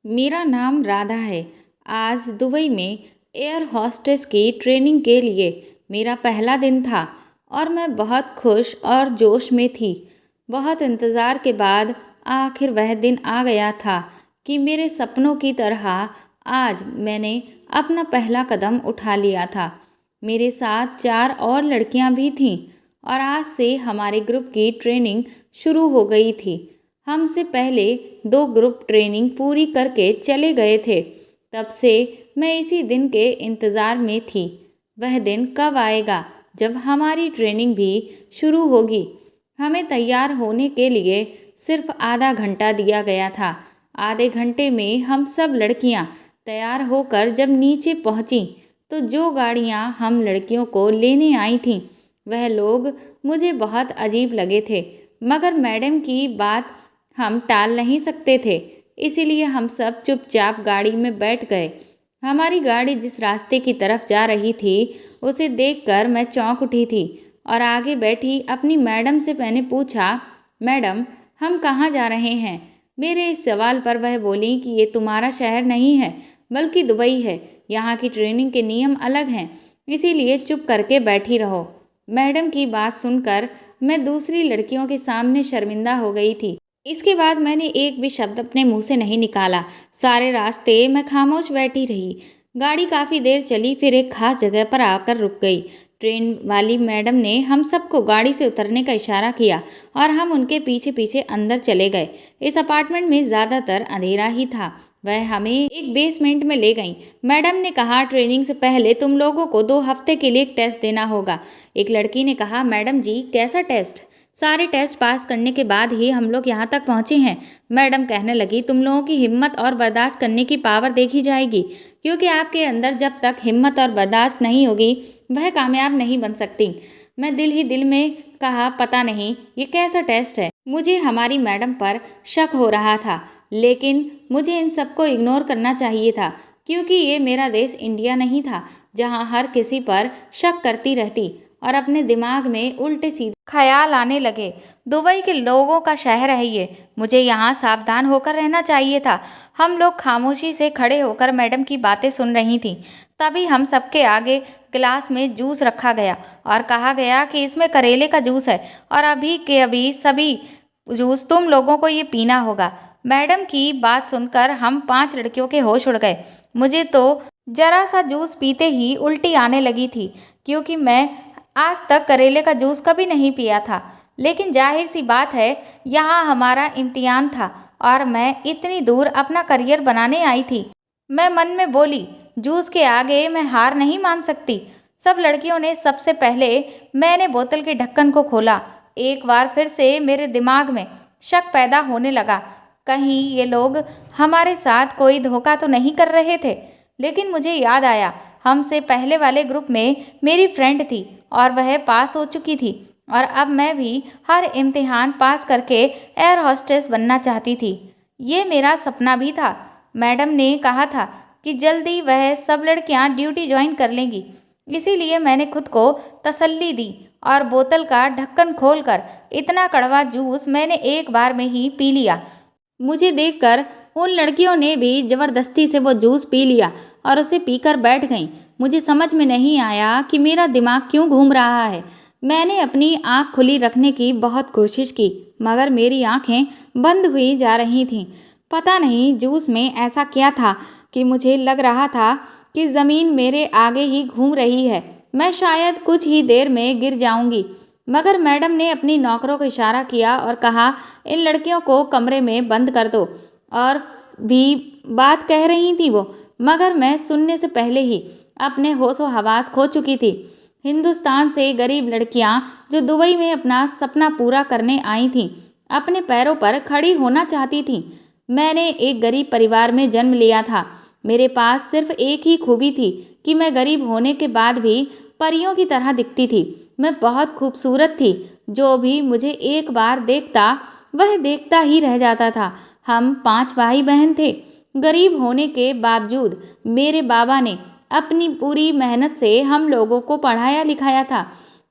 मेरा नाम राधा है। आज दुबई में एयर होस्टेस की ट्रेनिंग के लिए मेरा पहला दिन था और मैं बहुत खुश और जोश में थी। बहुत इंतज़ार के बाद आखिर वह दिन आ गया था कि मेरे सपनों की तरह आज मैंने अपना पहला कदम उठा लिया था। मेरे साथ 4 और लड़कियां भी थीं और आज से हमारे ग्रुप की ट्रेनिंग शुरू हो गई थी। हमसे पहले 2 ग्रुप ट्रेनिंग पूरी करके चले गए थे। तब से मैं इसी दिन के इंतज़ार में थी। वह दिन कब आएगा जब हमारी ट्रेनिंग भी शुरू होगी। हमें तैयार होने के लिए सिर्फ आधा घंटा दिया गया था। आधे घंटे में हम सब लड़कियां तैयार होकर जब नीचे पहुंची तो जो गाड़ियां हम लड़कियों को लेने आई थीं वह लोग मुझे बहुत अजीब लगे थे, मगर मैडम की बात हम टाल नहीं सकते थे, इसीलिए हम सब चुपचाप गाड़ी में बैठ गए। हमारी गाड़ी जिस रास्ते की तरफ जा रही थी उसे देखकर मैं चौंक उठी थी और आगे बैठी अपनी मैडम से मैंने पूछा, मैडम हम कहाँ जा रहे हैं? मेरे इस सवाल पर वह बोली कि ये तुम्हारा शहर नहीं है बल्कि दुबई है। यहाँ की ट्रेनिंग के नियम अलग हैं, इसीलिए चुप करके बैठी रहो। मैडम की बात सुनकर मैं दूसरी लड़कियों के सामने शर्मिंदा हो गई थी। इसके बाद मैंने एक भी शब्द अपने मुंह से नहीं निकाला। सारे रास्ते मैं खामोश बैठी रही। गाड़ी काफ़ी देर चली, फिर एक खास जगह पर आकर रुक गई। ट्रेन वाली मैडम ने हम सबको गाड़ी से उतरने का इशारा किया और हम उनके पीछे पीछे अंदर चले गए। इस अपार्टमेंट में ज़्यादातर अंधेरा ही था। वह हमें एक बेसमेंट में ले गई। मैडम ने कहा, ट्रेनिंग से पहले तुम लोगों को 2 हफ्ते के लिए एक टेस्ट देना होगा। एक लड़की ने कहा, मैडम जी कैसा टेस्ट? सारे टेस्ट पास करने के बाद ही हम लोग यहाँ तक पहुँचे हैं। मैडम कहने लगी, तुम लोगों की हिम्मत और बर्दाश्त करने की पावर देखी जाएगी, क्योंकि आपके अंदर जब तक हिम्मत और बर्दाश्त नहीं होगी वह कामयाब नहीं बन सकती। मैं दिल ही दिल में कहा, पता नहीं ये कैसा टेस्ट है। मुझे हमारी मैडम पर शक हो रहा था, लेकिन मुझे इन सबको इग्नोर करना चाहिए था, क्योंकि ये मेरा देश इंडिया नहीं था जहाँ हर किसी पर शक करती रहती और अपने दिमाग में उल्टे सीधे ख्याल आने लगे। दुबई के लोगों का शहर है ये, मुझे यहाँ सावधान होकर रहना चाहिए था। हम लोग खामोशी से खड़े होकर मैडम की बातें सुन रही थीं। तभी हम सबके आगे गिलास में जूस रखा गया और कहा गया कि इसमें करेले का जूस है और अभी के अभी सभी जूस तुम लोगों को ये पीना होगा। मैडम की बात सुनकर हम 5 लड़कियों के होश उड़ गए। मुझे तो जरा सा जूस पीते ही उल्टी आने लगी थी, क्योंकि मैं आज तक करेले का जूस कभी नहीं पिया था। लेकिन जाहिर सी बात है, यहाँ हमारा इम्तिहान था और मैं इतनी दूर अपना करियर बनाने आई थी। मैं मन में बोली, जूस के आगे मैं हार नहीं मान सकती। सब लड़कियों ने सबसे पहले मैंने बोतल के ढक्कन को खोला। एक बार फिर से मेरे दिमाग में शक पैदा होने लगा, कहीं ये लोग हमारे साथ कोई धोखा तो नहीं कर रहे थे। लेकिन मुझे याद आया, हमसे पहले वाले ग्रुप में मेरी फ्रेंड थी और वह पास हो चुकी थी और अब मैं भी हर इम्तिहान पास करके एयर होस्टेस बनना चाहती थी। ये मेरा सपना भी था। मैडम ने कहा था कि जल्दी वह सब लड़कियां ड्यूटी ज्वाइन कर लेंगी, इसीलिए मैंने खुद को तसल्ली दी और बोतल का ढक्कन खोलकर इतना कड़वा जूस मैंने एक बार में ही पी लिया। मुझे देखकर उन लड़कियों ने भी ज़बरदस्ती से वो जूस पी लिया और उसे पीकर बैठ गईं। मुझे समझ में नहीं आया कि मेरा दिमाग क्यों घूम रहा है। मैंने अपनी आँख खुली रखने की बहुत कोशिश की, मगर मेरी आँखें बंद हुई जा रही थीं। पता नहीं जूस में ऐसा क्या था कि मुझे लग रहा था कि ज़मीन मेरे आगे ही घूम रही है। मैं शायद कुछ ही देर में गिर जाऊंगी। मगर मैडम ने अपनी नौकरों को इशारा किया और कहा, इन लड़कियों को कमरे में बंद कर दो। और भी बात कह रही थी वो, मगर मैं सुनने से पहले ही अपने होशो हवास खो चुकी थी। हिंदुस्तान से गरीब लड़कियां जो दुबई में अपना सपना पूरा करने आई थीं, अपने पैरों पर खड़ी होना चाहती थीं। मैंने एक गरीब परिवार में जन्म लिया था। मेरे पास सिर्फ एक ही खूबी थी कि मैं गरीब होने के बाद भी परियों की तरह दिखती थी। मैं बहुत खूबसूरत थी। जो भी मुझे एक बार देखता वह देखता ही रह जाता था। हम 5 भाई बहन थे। गरीब होने के बावजूद मेरे बाबा ने अपनी पूरी मेहनत से हम लोगों को पढ़ाया लिखाया था।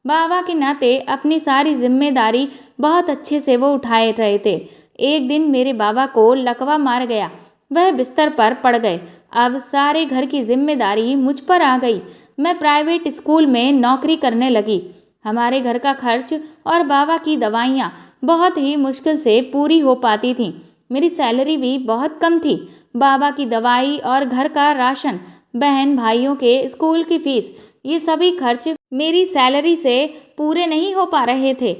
बाबा के नाते अपनी सारी जिम्मेदारी बहुत अच्छे से वो उठाए रहे थे। एक दिन मेरे बाबा को लकवा मार गया वह बिस्तर पर पड़ गए। अब सारे घर की जिम्मेदारी मुझ पर आ गई। मैं प्राइवेट स्कूल में नौकरी करने लगी। हमारे घर का खर्च और बाबा की दवाइयाँ बहुत ही मुश्किल से पूरी हो पाती थीं। मेरी सैलरी भी बहुत कम थी। बाबा की दवाई और घर का राशन, बहन भाइयों के स्कूल की फीस, ये सभी खर्च मेरी सैलरी से पूरे नहीं हो पा रहे थे।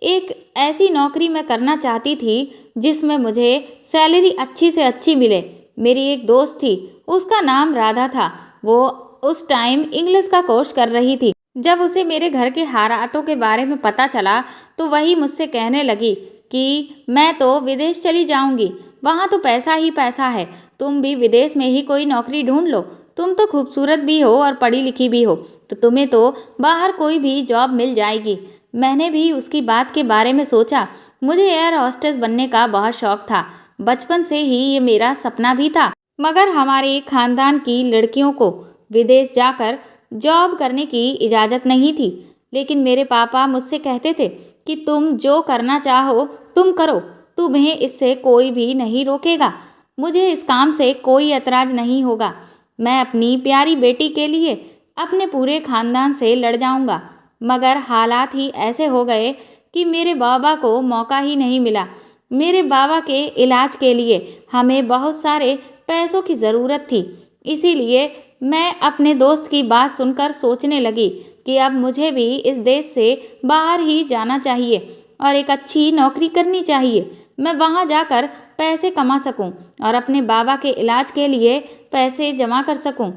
एक ऐसी नौकरी मैं करना चाहती थी जिसमें मुझे सैलरी अच्छी से अच्छी मिले। मेरी एक दोस्त थी, उसका नाम राधा था। वो उस टाइम इंग्लिश का कोर्स कर रही थी। जब उसे मेरे घर के हालातों के बारे में पता चला तो वही मुझसे कहने लगी कि मैं तो विदेश चली जाऊंगी, वहाँ तो पैसा ही पैसा है, तुम भी विदेश में ही कोई नौकरी ढूंढ लो, तुम तो खूबसूरत भी हो और पढ़ी लिखी भी हो, तो तुम्हें तो बाहर कोई भी जॉब मिल जाएगी। मैंने भी उसकी बात के बारे में सोचा। मुझे एयर हॉस्टेस बनने का बहुत शौक था। बचपन से ही ये मेरा सपना भी था। मगर हमारे खानदान की लड़कियों को विदेश जाकर जॉब करने की इजाज़त नहीं थी। लेकिन मेरे पापा मुझसे कहते थे कि तुम जो करना चाहो तुम करो, तुम्हें इससे कोई भी नहीं रोकेगा, मुझे इस काम से कोई एतराज़ नहीं होगा। मैं अपनी प्यारी बेटी के लिए अपने पूरे खानदान से लड़ जाऊंगा। मगर हालात ही ऐसे हो गए कि मेरे बाबा को मौका ही नहीं मिला। मेरे बाबा के इलाज के लिए हमें बहुत सारे पैसों की ज़रूरत थी। इसीलिए मैं अपने दोस्त की बात सुनकर सोचने लगी कि अब मुझे भी इस देश से बाहर ही जाना चाहिए और एक अच्छी नौकरी करनी चाहिए। मैं वहाँ जाकर पैसे कमा सकूं और अपने बाबा के इलाज के लिए पैसे जमा कर सकूं।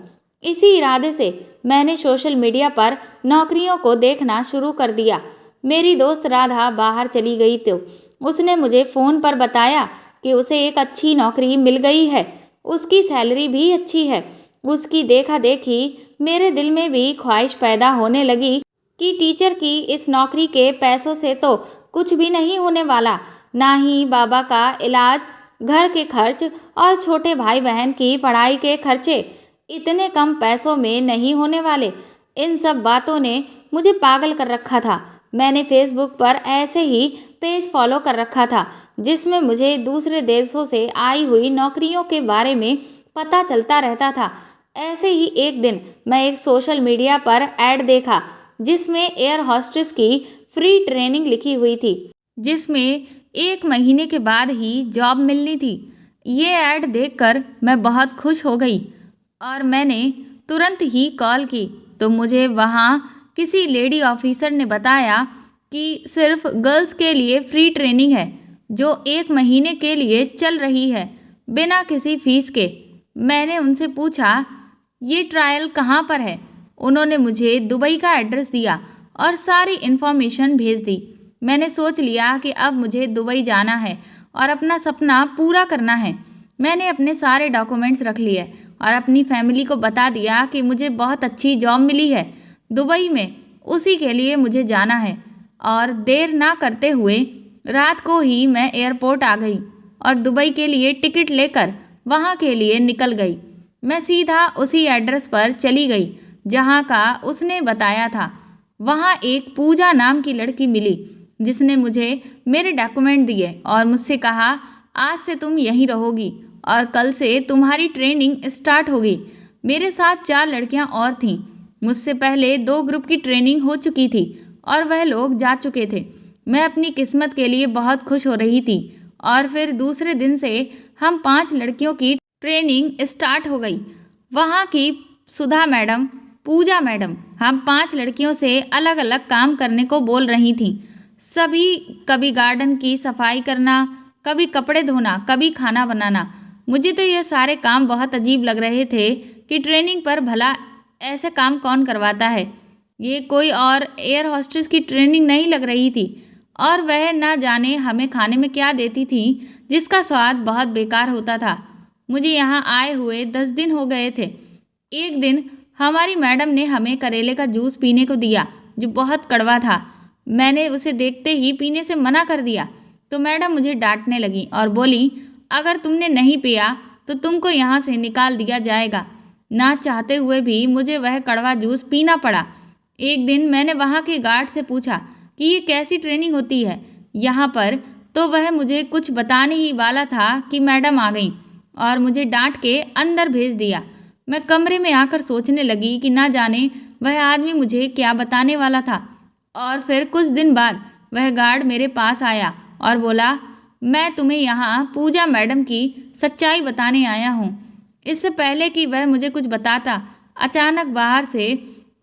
इसी इरादे से मैंने सोशल मीडिया पर नौकरियों को देखना शुरू कर दिया। मेरी दोस्त राधा बाहर चली गई तो उसने मुझे फ़ोन पर बताया कि उसे एक अच्छी नौकरी मिल गई है, उसकी सैलरी भी अच्छी है। उसकी देखा देखी मेरे दिल में भी ख्वाहिश पैदा होने लगी कि टीचर की इस नौकरी के पैसों से तो कुछ भी नहीं होने वाला, ना ही बाबा का इलाज, घर के खर्च और छोटे भाई बहन की पढ़ाई के खर्चे इतने कम पैसों में नहीं होने वाले। इन सब बातों ने मुझे पागल कर रखा था। मैंने फेसबुक पर ऐसे ही पेज फॉलो कर रखा था जिसमें मुझे दूसरे देशों से आई हुई नौकरियों के बारे में पता चलता रहता था। ऐसे ही एक दिन मैं एक सोशल मीडिया पर ऐड देखा जिसमें एयर हॉस्टेस की फ्री ट्रेनिंग लिखी हुई थी, जिसमें 1 महीने के बाद ही जॉब मिलनी थी। ये ऐड देखकर मैं बहुत खुश हो गई और मैंने तुरंत ही कॉल की तो मुझे वहाँ किसी लेडी ऑफिसर ने बताया कि सिर्फ गर्ल्स के लिए फ्री ट्रेनिंग है जो 1 महीने के लिए चल रही है बिना किसी फीस के। मैंने उनसे पूछा ये ट्रायल कहाँ पर है। उन्होंने मुझे दुबई का एड्रेस दिया और सारी इन्फॉर्मेशन भेज दी। मैंने सोच लिया कि अब मुझे दुबई जाना है और अपना सपना पूरा करना है। मैंने अपने सारे डॉक्यूमेंट्स रख लिए और अपनी फैमिली को बता दिया कि मुझे बहुत अच्छी जॉब मिली है दुबई में, उसी के लिए मुझे जाना है। और देर ना करते हुए रात को ही मैं एयरपोर्ट आ गई और दुबई के लिए टिकट लेकर वहाँ के लिए निकल गई। मैं सीधा उसी एड्रेस पर चली गई जहाँ का उसने बताया था। वहाँ एक पूजा नाम की लड़की मिली जिसने मुझे मेरे डॉक्यूमेंट दिए और मुझसे कहा आज से तुम यहीं रहोगी और कल से तुम्हारी ट्रेनिंग स्टार्ट होगी। मेरे साथ 4 लड़कियां और थीं। मुझसे पहले 2 ग्रुप की ट्रेनिंग हो चुकी थी और वह लोग जा चुके थे। मैं अपनी किस्मत के लिए बहुत खुश हो रही थी। और फिर दूसरे दिन से हम 5 लड़कियों की ट्रेनिंग स्टार्ट हो गई। वहाँ की सुधा मैडम, पूजा मैडम हम 5 लड़कियों से अलग अलग काम करने को बोल रही थीं। सभी कभी गार्डन की सफाई करना, कभी कपड़े धोना, कभी खाना बनाना। मुझे तो ये सारे काम बहुत अजीब लग रहे थे कि ट्रेनिंग पर भला ऐसे काम कौन करवाता है। ये कोई और एयर हॉस्टेस की ट्रेनिंग नहीं लग रही थी और वह ना जाने हमें खाने में क्या देती थी जिसका स्वाद बहुत बेकार होता था। मुझे यहाँ आए हुए 10 दिन हो गए थे। एक दिन हमारी मैडम ने हमें करेले का जूस पीने को दिया जो बहुत कड़वा था। मैंने उसे देखते ही पीने से मना कर दिया तो मैडम मुझे डांटने लगी और बोली अगर तुमने नहीं पिया तो तुमको यहाँ से निकाल दिया जाएगा। ना चाहते हुए भी मुझे वह कड़वा जूस पीना पड़ा। एक दिन मैंने वहाँ के गार्ड से पूछा कि ये कैसी ट्रेनिंग होती है यहाँ पर, तो वह मुझे कुछ बताने ही वाला था कि मैडम आ गई और मुझे डांट के अंदर भेज दिया। मैं कमरे में आकर सोचने लगी कि ना जाने वह आदमी मुझे क्या बताने वाला था। और फिर कुछ दिन बाद वह गार्ड मेरे पास आया और बोला, मैं तुम्हें यहाँ पूजा मैडम की सच्चाई बताने आया हूँ। इससे पहले कि वह मुझे कुछ बताता, अचानक बाहर से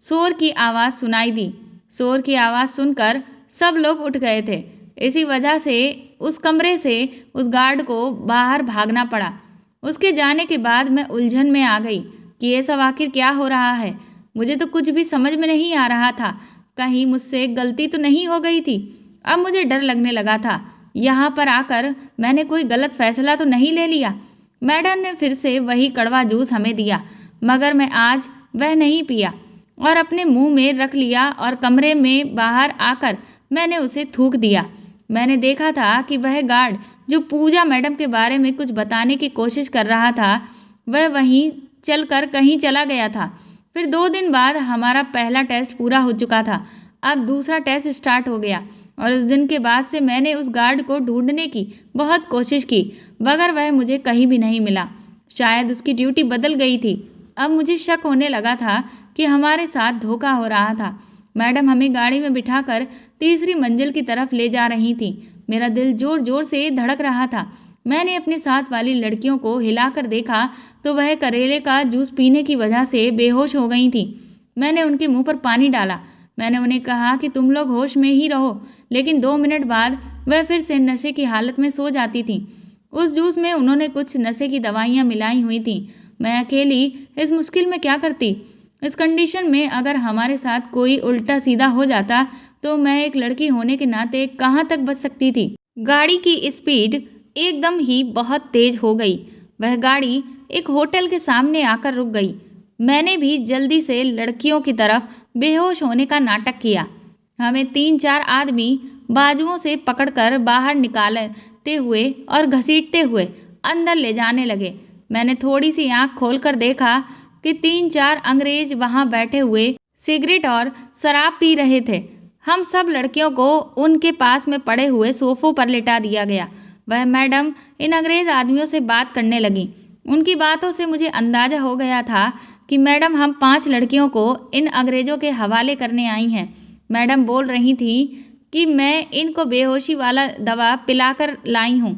शोर की आवाज़ सुनाई दी। शोर की आवाज़ सुनकर सब लोग उठ गए थे। इसी वजह से उस कमरे से उस गार्ड को बाहर भागना पड़ा। उसके जाने के बाद मैं उलझन में आ गई कि ये सब आखिर क्या हो रहा है। मुझे तो कुछ भी समझ में नहीं आ रहा था। कहीं मुझसे गलती तो नहीं हो गई थी। अब मुझे डर लगने लगा था, यहाँ पर आकर मैंने कोई गलत फैसला तो नहीं ले लिया। मैडम ने फिर से वही कड़वा जूस हमें दिया, मगर मैं आज वह नहीं पिया और अपने मुंह में रख लिया और कमरे में बाहर आकर मैंने उसे थूक दिया। मैंने देखा था कि वह गार्ड जो पूजा मैडम के बारे में कुछ बताने की कोशिश कर रहा था, वह वहीं चलकर कहीं चला गया था। फिर 2 दिन बाद हमारा पहला टेस्ट पूरा हो चुका था। अब दूसरा टेस्ट स्टार्ट हो गया और उस दिन के बाद से मैंने उस गार्ड को ढूंढने की बहुत कोशिश की, मगर वह मुझे कहीं भी नहीं मिला। शायद उसकी ड्यूटी बदल गई थी। अब मुझे शक होने लगा था कि हमारे साथ धोखा हो रहा था। मैडम हमें गाड़ी में बिठाकर तीसरी मंजिल की तरफ ले जा रही थी। मेरा दिल जोर जोर से धड़क रहा था। मैंने अपने साथ वाली लड़कियों को हिलाकर देखा तो वह करेले का जूस पीने की वजह से बेहोश हो गई थी। मैंने उनके मुंह पर पानी डाला। मैंने उन्हें कहा कि तुम लोग होश में ही रहो, लेकिन 2 मिनट बाद वह फिर से नशे की हालत में सो जाती थी। उस जूस में उन्होंने कुछ नशे की दवाइयाँ मिलाई हुई थीं। मैं अकेली इस मुश्किल में क्या करती। इस कंडीशन में अगर हमारे साथ कोई उल्टा सीधा हो जाता तो मैं एक लड़की होने के नाते कहाँ तक बच सकती थी। गाड़ी की स्पीड एकदम ही बहुत तेज हो गई। वह गाड़ी एक होटल के सामने आकर रुक गई। मैंने भी जल्दी से लड़कियों की तरफ बेहोश होने का नाटक किया। हमें 3-4 आदमी बाजुओं से पकड़कर बाहर निकालते हुए और घसीटते हुए अंदर ले जाने लगे। मैंने थोड़ी सी आंख खोलकर देखा कि 3-4 अंग्रेज वहां बैठे हुए सिगरेट और शराब पी रहे थे। हम सब लड़कियों को उनके पास में पड़े हुए सोफों पर लिटा दिया गया। वह मैडम इन अंग्रेज आदमियों से बात करने लगी। उनकी बातों से मुझे अंदाजा हो गया था कि मैडम हम 5 लड़कियों को इन अंग्रेज़ों के हवाले करने आई हैं। मैडम बोल रही थी कि मैं इनको बेहोशी वाला दवा पिलाकर लाई हूँ,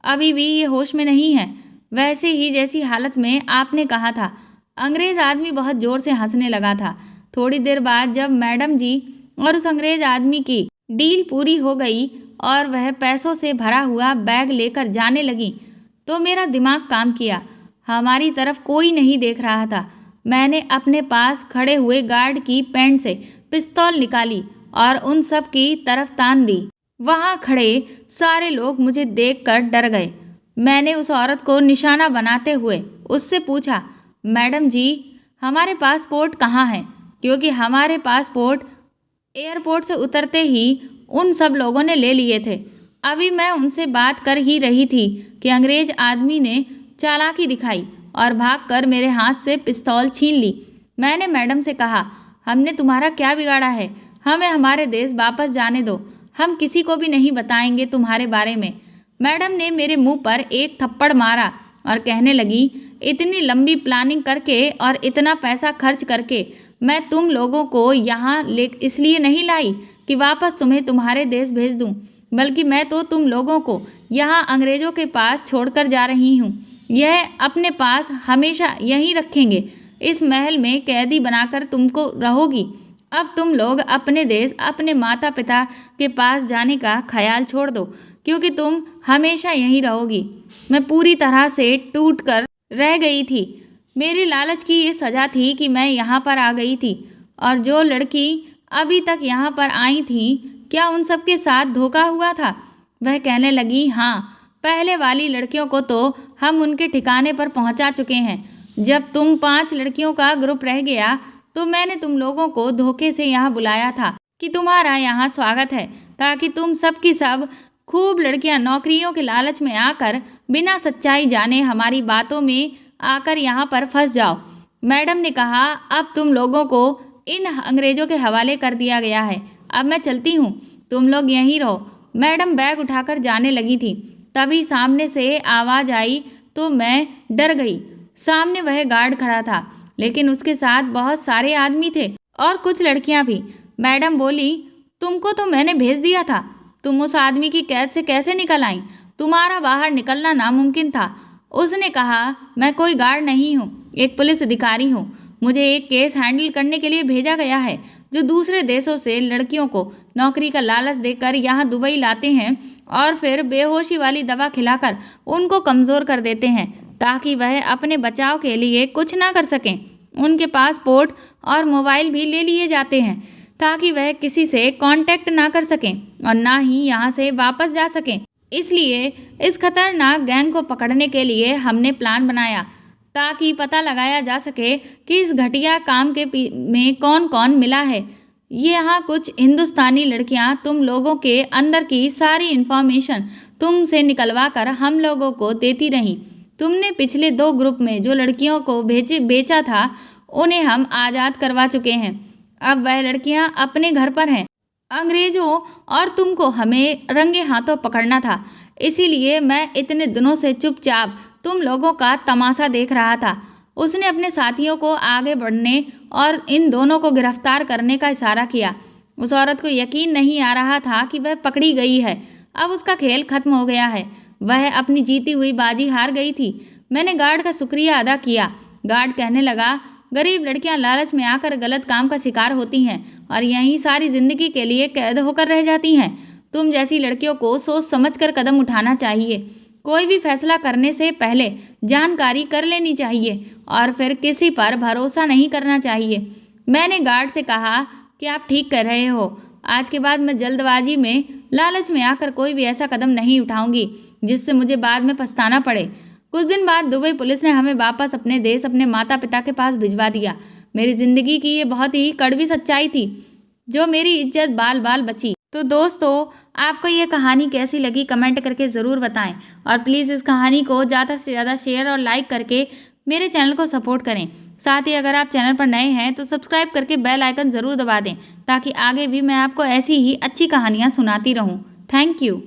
अभी भी ये होश में नहीं है, वैसे ही जैसी हालत में आपने कहा था। अंग्रेज़ आदमी बहुत ज़ोर से हंसने लगा था। थोड़ी देर बाद जब मैडम जी और उस अंग्रेज़ आदमी की डील पूरी हो गई और वह पैसों से भरा हुआ बैग लेकर जाने लगी तो मेरा दिमाग काम किया। हमारी तरफ कोई नहीं देख रहा था। मैंने अपने पास खड़े हुए गार्ड की पैंट से पिस्तौल निकाली और उन सब की तरफ तान दी। वहाँ खड़े सारे लोग मुझे देखकर डर गए। मैंने उस औरत को निशाना बनाते हुए उससे पूछा, मैडम जी हमारे पासपोर्ट कहाँ हैं? क्योंकि हमारे पासपोर्ट एयरपोर्ट से उतरते ही उन सब लोगों ने ले लिए थे। अभी मैं उनसे बात कर ही रही थी कि अंग्रेज आदमी ने चालाकी दिखाई और भागकर मेरे हाथ से पिस्तौल छीन ली। मैंने मैडम से कहा, हमने तुम्हारा क्या बिगाड़ा है? हमें हमारे देश वापस जाने दो। हम किसी को भी नहीं बताएंगे तुम्हारे बारे में। मैडम ने मेरे मुंह पर एक थप्पड़ मारा और कहने लगी, इतनी लंबी प्लानिंग करके और इतना पैसा खर्च करके मैं तुम लोगों को यहाँ ले इसलिए नहीं लाई कि वापस तुम्हें तुम्हारे देश भेज दूँ, बल्कि मैं तो तुम लोगों को यहाँ अंग्रेज़ों के पास छोड़कर जा रही हूँ। यह अपने पास हमेशा यहीं रखेंगे। इस महल में कैदी बनाकर तुमको रहोगी। अब तुम लोग अपने देश, अपने माता पिता के पास जाने का ख्याल छोड़ दो, क्योंकि तुम हमेशा यहीं रहोगी। मैं पूरी तरह से टूट कर रह गई थी। मेरी लालच की ये सज़ा थी कि मैं यहाँ पर आ गई थी, और जो लड़की अभी तक यहाँ पर आई थी, क्या उन सब के साथ धोखा हुआ था? वह कहने लगी, हाँ, पहले वाली लड़कियों को तो हम उनके ठिकाने पर पहुँचा चुके हैं। जब तुम 5 लड़कियों का ग्रुप रह गया तो मैंने तुम लोगों को धोखे से यहाँ बुलाया था कि तुम्हारा यहाँ स्वागत है, ताकि तुम सब की सब खूब लड़कियाँ नौकरियों के लालच में आकर बिना सच्चाई जाने हमारी बातों में आकर यहाँ पर फंस जाओ। मैडम ने कहा, अब तुम लोगों को इन अंग्रेज़ों के हवाले कर दिया गया है। अब मैं चलती हूँ, तुम लोग यहीं रहो। मैडम बैग उठाकर जाने लगी थी। तभी सामने से आवाज़ आई, तो मैं डर गई। सामने वह गार्ड खड़ा था, लेकिन उसके साथ बहुत सारे आदमी थे और कुछ लड़कियां भी। मैडम बोली, तुमको तो मैंने भेज दिया था, तुम उस आदमी की कैद से कैसे निकल आई? तुम्हारा बाहर निकलना नामुमकिन था। उसने कहा, मैं कोई गार्ड नहीं हूँ, एक पुलिस अधिकारी हूँ। मुझे एक केस हैंडल करने के लिए भेजा गया है, जो दूसरे देशों से लड़कियों को नौकरी का लालच देकर यहाँ दुबई लाते हैं और फिर बेहोशी वाली दवा खिलाकर उनको कमज़ोर कर देते हैं, ताकि वह अपने बचाव के लिए कुछ ना कर सकें। उनके पासपोर्ट और मोबाइल भी ले लिए जाते हैं, ताकि वह किसी से कांटेक्ट ना कर सकें और ना ही यहाँ से वापस जा सकें। इसलिए इस खतरनाक गैंग को पकड़ने के लिए हमने प्लान बनाया, ताकि पता लगाया जा सके कि इस घटिया काम के में कौन कौन मिला है। ये यहाँ कुछ हिंदुस्तानी लड़कियाँ तुम लोगों के अंदर की सारी इन्फॉर्मेशन तुमसे निकलवा कर हम लोगों को देती रहीं। तुमने पिछले 2 ग्रुप में जो लड़कियों को बेचा था, उन्हें हम आज़ाद करवा चुके हैं। अब वह लड़कियां अपने घर पर हैं। अंग्रेजों और तुमको हमें रंगे हाथों पकड़ना था, इसीलिए मैं इतने दिनों से चुपचाप तुम लोगों का तमाशा देख रहा था। उसने अपने साथियों को आगे बढ़ने और इन दोनों को गिरफ्तार करने का इशारा किया। उस औरत को यकीन नहीं आ रहा था कि वह पकड़ी गई है। अब उसका खेल खत्म हो गया है। वह अपनी जीती हुई बाजी हार गई थी। मैंने गार्ड का शुक्रिया अदा किया। गार्ड कहने लगा, गरीब लड़कियां लालच में आकर गलत काम का शिकार होती हैं और यहीं सारी जिंदगी के लिए कैद होकर रह जाती हैं। तुम जैसी लड़कियों को सोच समझकर कदम उठाना चाहिए। कोई भी फैसला करने से पहले जानकारी कर लेनी चाहिए और फिर किसी पर भरोसा नहीं करना चाहिए। मैंने गार्ड से कहा कि आप ठीक कर रहे हो। आज के बाद मैं जल्दबाजी में लालच में आकर कोई भी ऐसा कदम नहीं उठाऊंगी जिससे मुझे बाद में पछताना पड़े। कुछ दिन बाद दुबई पुलिस ने हमें वापस अपने देश, अपने माता पिता के पास भिजवा दिया। मेरी ज़िंदगी की ये बहुत ही कड़वी सच्चाई थी, जो मेरी इज्जत बाल बाल बची। तो दोस्तों, आपको ये कहानी कैसी लगी कमेंट करके ज़रूर बताएं और प्लीज़ इस कहानी को ज़्यादा से ज़्यादा शेयर और लाइक करके मेरे चैनल को सपोर्ट करें। साथ ही अगर आप चैनल पर नए हैं तो सब्सक्राइब करके बेल आइकन ज़रूर दबा दें, ताकि आगे भी मैं आपको ऐसी ही अच्छी कहानियाँ सुनाती रहूँ। Thank you.